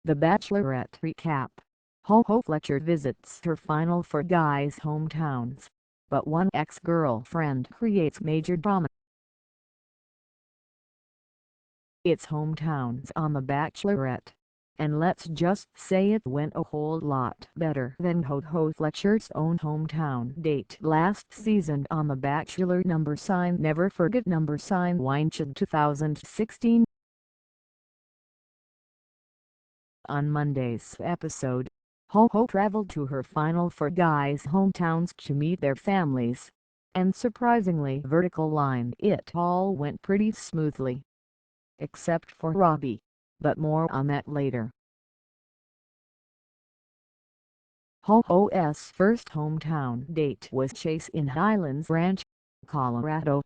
The Bachelorette Recap. JoJo Fletcher visits her final four guys' hometowns, but one ex-girlfriend creates major drama. It's hometowns on The Bachelorette, and let's just say it went a whole lot better than JoJo Fletcher's own hometown date last season on The Bachelor Never Forget Yet:Den 2016. On Monday's episode, JoJo traveled to her final four guys' hometowns to meet their families, and surprisingly vertical line it all went pretty smoothly. Except for Robby, but more on that later. JoJo's first hometown date was Chase in Highlands Ranch, Colorado.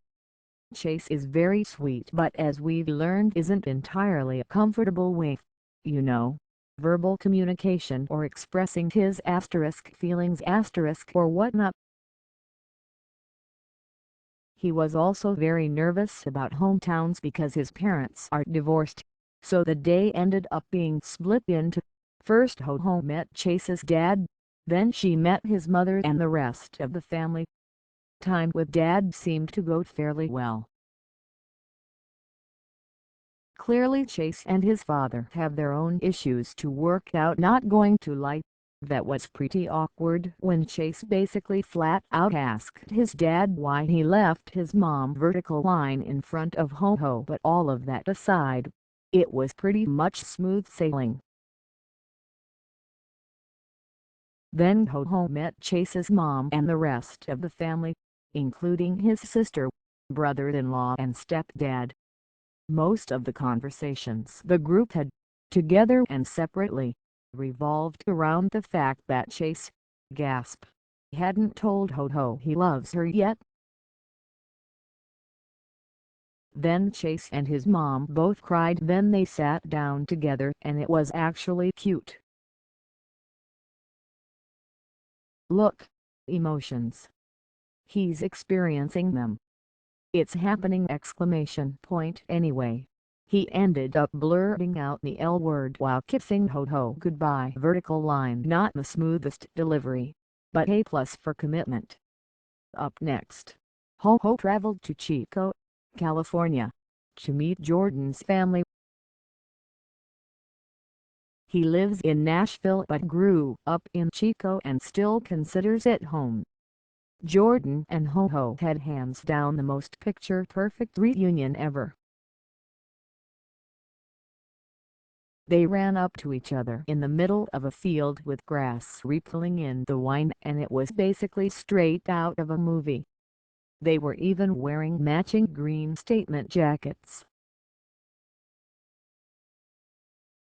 Chase is very sweet but as we've learned isn't entirely comfortable with, verbal communication or expressing his feelings or whatnot. He was also very nervous about hometowns because his parents are divorced, so the day ended up being split into. First JoJo met Chase's dad, then she met his mother and the rest of the family. Time with dad seemed to go fairly well. Clearly Chase and his father have their own issues to work out. Not going to lie, that was pretty awkward when Chase basically flat out asked his dad why he left his mom vertical line in front of JoJo, but all of that aside, it was pretty much smooth sailing. Then JoJo met Chase's mom and the rest of the family, including his sister, brother-in-law and stepdad. Most of the conversations the group had, together and separately, revolved around the fact that Chase, gasp, hadn't told JoJo he loves her yet. Then Chase and his mom both cried. Then they sat down together and it was actually cute. Look, emotions. He's experiencing them. It's happening! Anyway, he ended up blurting out the L word while kissing JoJo goodbye vertical line. Not the smoothest delivery, but A+ for commitment. Up next, JoJo traveled to Chico, California, to meet Jordan's family. He lives in Nashville but grew up in Chico and still considers it home. Jordan and JoJo had hands down the most picture-perfect reunion ever. They ran up to each other in the middle of a field with grass rippling in the wind and it was basically straight out of a movie. They were even wearing matching green statement jackets.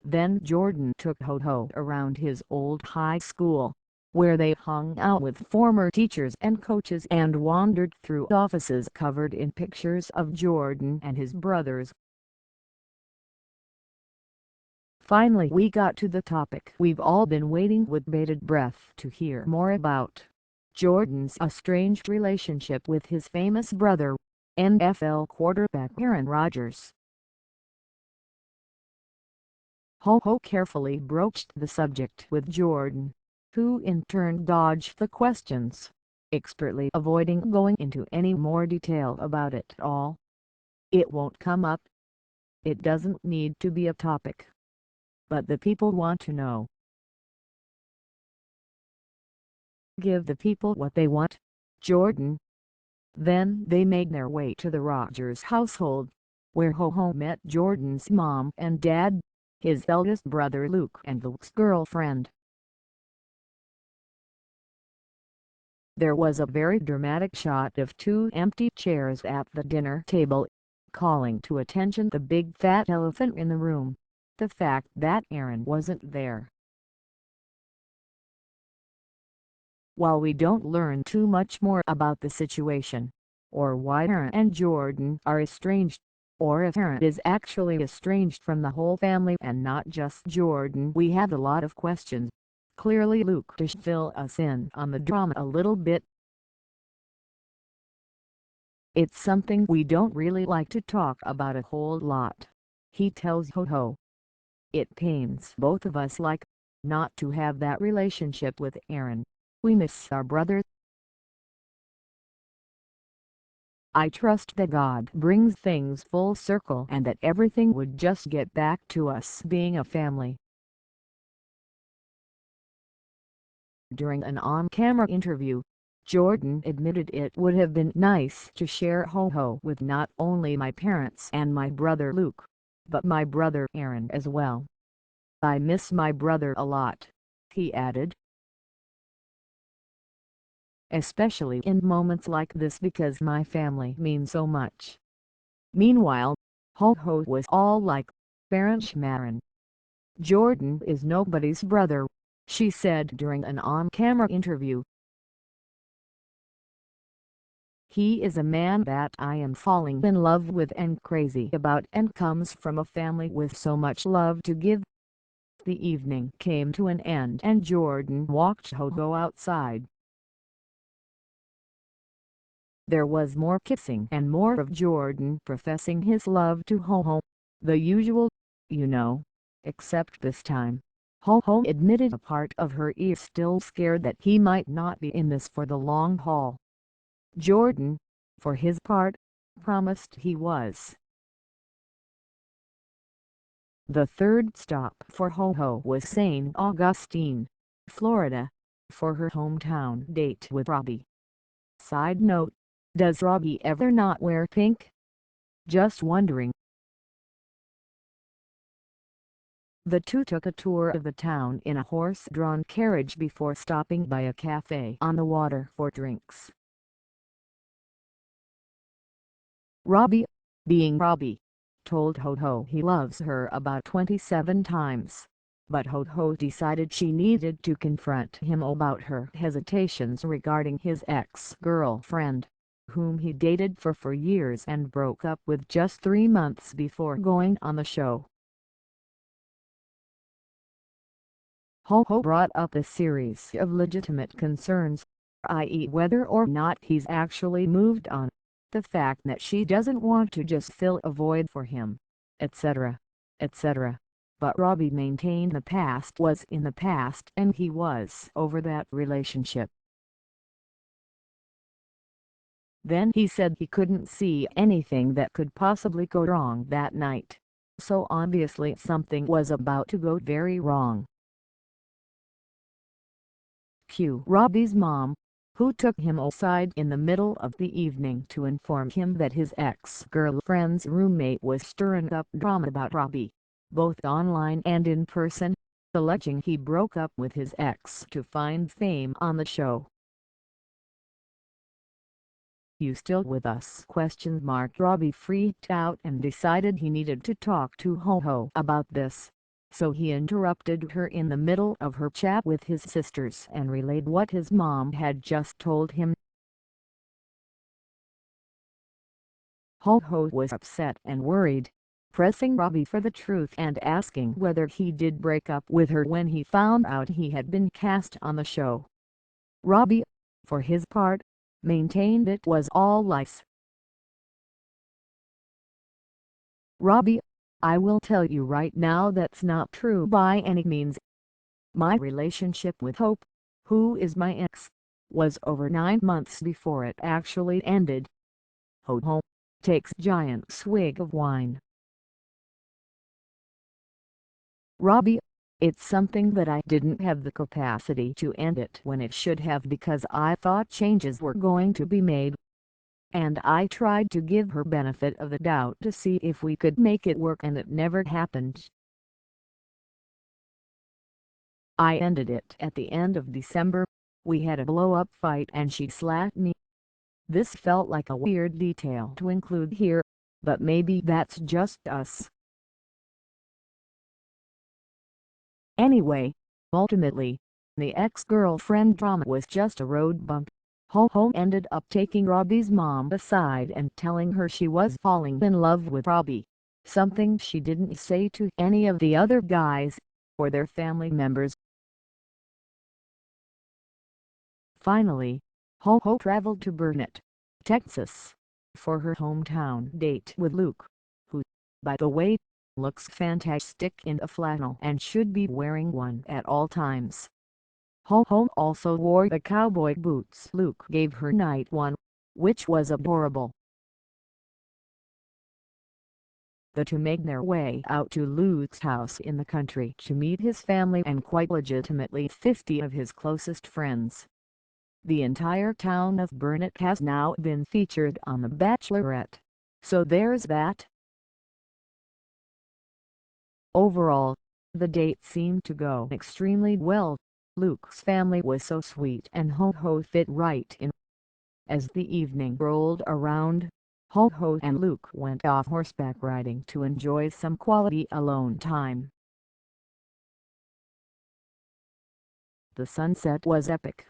Then Jordan took JoJo around his old high school, where they hung out with former teachers and coaches and wandered through offices covered in pictures of Jordan and his brothers. Finally we got to the topic we've all been waiting with bated breath to hear more about: Jordan's estranged relationship with his famous brother, NFL quarterback Aaron Rodgers. JoJo carefully broached the subject with Jordan, who in turn dodged the questions, expertly avoiding going into any more detail about it all. It won't come up. It doesn't need to be a topic. But the people want to know. Give the people what they want, Jordan. Then they made their way to the Rodgers household, where JoJo met Jordan's mom and dad, his eldest brother Luke and Luke's girlfriend. There was a very dramatic shot of two empty chairs at the dinner table, calling to attention the big fat elephant in the room: the fact that Aaron wasn't there. While we don't learn too much more about the situation, or why Aaron and Jordan are estranged, or if Aaron is actually estranged from the whole family and not just Jordan, we have a lot of questions. Clearly Luke to fill us in on the drama a little bit. It's something we don't really like to talk about a whole lot, he tells JoJo. It pains both of us like not to have that relationship with Aaron. We miss our brother. I trust that God brings things full circle and that everything would just get back to us being a family. During an on-camera interview, Jordan admitted it would have been nice to share Ho-Ho with not only my parents and my brother Luke, but my brother Aaron as well. I miss my brother a lot, he added. Especially in moments like this because my family means so much. Meanwhile, Ho-Ho was all like, Baron Schmaron. Jordan is nobody's brother, she said during an on-camera interview. He is a man that I am falling in love with and crazy about and comes from a family with so much love to give. The evening came to an end and Jordan walked Ho-Ho outside. There was more kissing and more of Jordan professing his love to Ho-Ho. The usual, you know. Except this time, Ho-Ho admitted a part of her is still scared that he might not be in this for the long haul. Jordan, for his part, promised he was. The third stop for Ho-Ho was St. Augustine, Florida, for her hometown date with Robby. Side note, does Robby ever not wear pink? Just wondering. The two took a tour of the town in a horse-drawn carriage before stopping by a cafe on the water for drinks. Robby, being Robby, told Ho-Ho he loves her about 27 times, but Ho-Ho decided she needed to confront him about her hesitations regarding his ex-girlfriend, whom he dated for 4 years and broke up with just 3 months before going on the show. Ho-Ho brought up a series of legitimate concerns, i.e. whether or not he's actually moved on, the fact that she doesn't want to just fill a void for him, etc., etc. But Robby maintained the past was in the past and he was over that relationship. Then he said he couldn't see anything that could possibly go wrong that night, so obviously something was about to go very wrong. Cue Robby's mom, who took him aside in the middle of the evening to inform him that his ex-girlfriend's roommate was stirring up drama about Robby, both online and in person, alleging he broke up with his ex to find fame on the show. "You still with us?" Robby freaked out and decided he needed to talk to Ho-Ho about this. So he interrupted her in the middle of her chat with his sisters and relayed what his mom had just told him. Ho-Ho was upset and worried, pressing Robby for the truth and asking whether he did break up with her when he found out he had been cast on the show. Robby, for his part, maintained it was all lies. "Robby, I will tell you right now that's not true by any means. My relationship with Hope, who is my ex, was over 9 months before it actually ended." Ho-Ho takes giant swig of wine. "Robby, it's something that I didn't have the capacity to end it when it should have because I thought changes were going to be made. And I tried to give her benefit of the doubt to see if we could make it work and it never happened. I ended it at the end of December. We had a blow-up fight and she slapped me." This felt like a weird detail to include here, but maybe that's just us. Anyway, ultimately, the ex-girlfriend drama was just a road bump. Ho-Ho ended up taking Robby's mom aside and telling her she was falling in love with Robby, something she didn't say to any of the other guys, or their family members. Finally, Ho-Ho traveled to Burnett, Texas, for her hometown date with Luke, who, by the way, looks fantastic in a flannel and should be wearing one at all times. Ho also wore the cowboy boots Luke gave her night one, which was adorable. The two made their way out to Luke's house in the country to meet his family and quite legitimately 50 of his closest friends. The entire town of Burnett has now been featured on The Bachelorette, so there's that. Overall, the date seemed to go extremely well. Luke's family was so sweet and Ho fit right in. As the evening rolled around, Ho and Luke went off horseback riding to enjoy some quality alone time. The sunset was epic.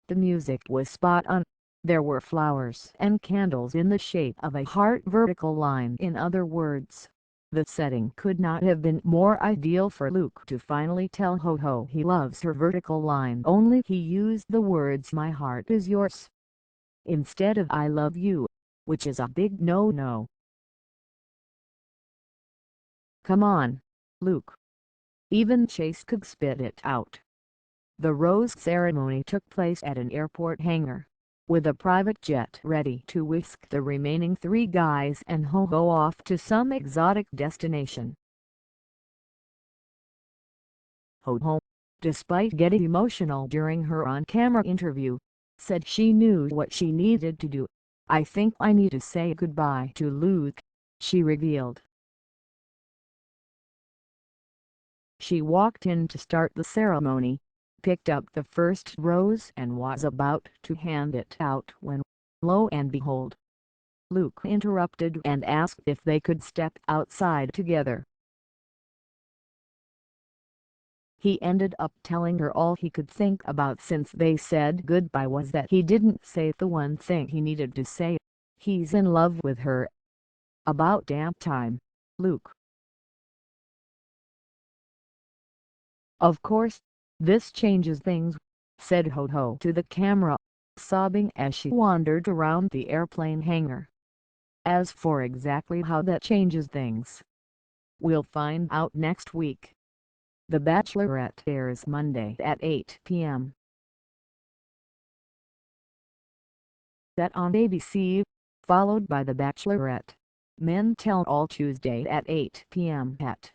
The music was spot on. There were flowers and candles in the shape of a heart vertical line. In other words, the setting could not have been more ideal for Luke to finally tell Ho he loves her vertical line, only he used the words "my heart is yours" instead of "I love you," which is a big no-no. Come on, Luke. Even Chase could spit it out. The rose ceremony took place at an airport hangar, with a private jet ready to whisk the remaining 3 guys and Ho off to some exotic destination. Ho, despite getting emotional during her on-camera interview, said she knew what she needed to do. "I think I need to say goodbye to Luke," she revealed. She walked in to start the ceremony, picked up the first rose and was about to hand it out when, lo and behold, Luke interrupted and asked if they could step outside together. He ended up telling her all he could think about since they said goodbye was that he didn't say the one thing he needed to say: he's in love with her. "About damn time, Luke." "Of course, this changes things," said Ho to the camera, sobbing as she wandered around the airplane hangar. "As for exactly how that changes things, we'll find out next week." The Bachelorette airs Monday at 8 p.m. Set on ABC, followed by The Bachelorette Men Tell All Tuesday at 8 p.m. at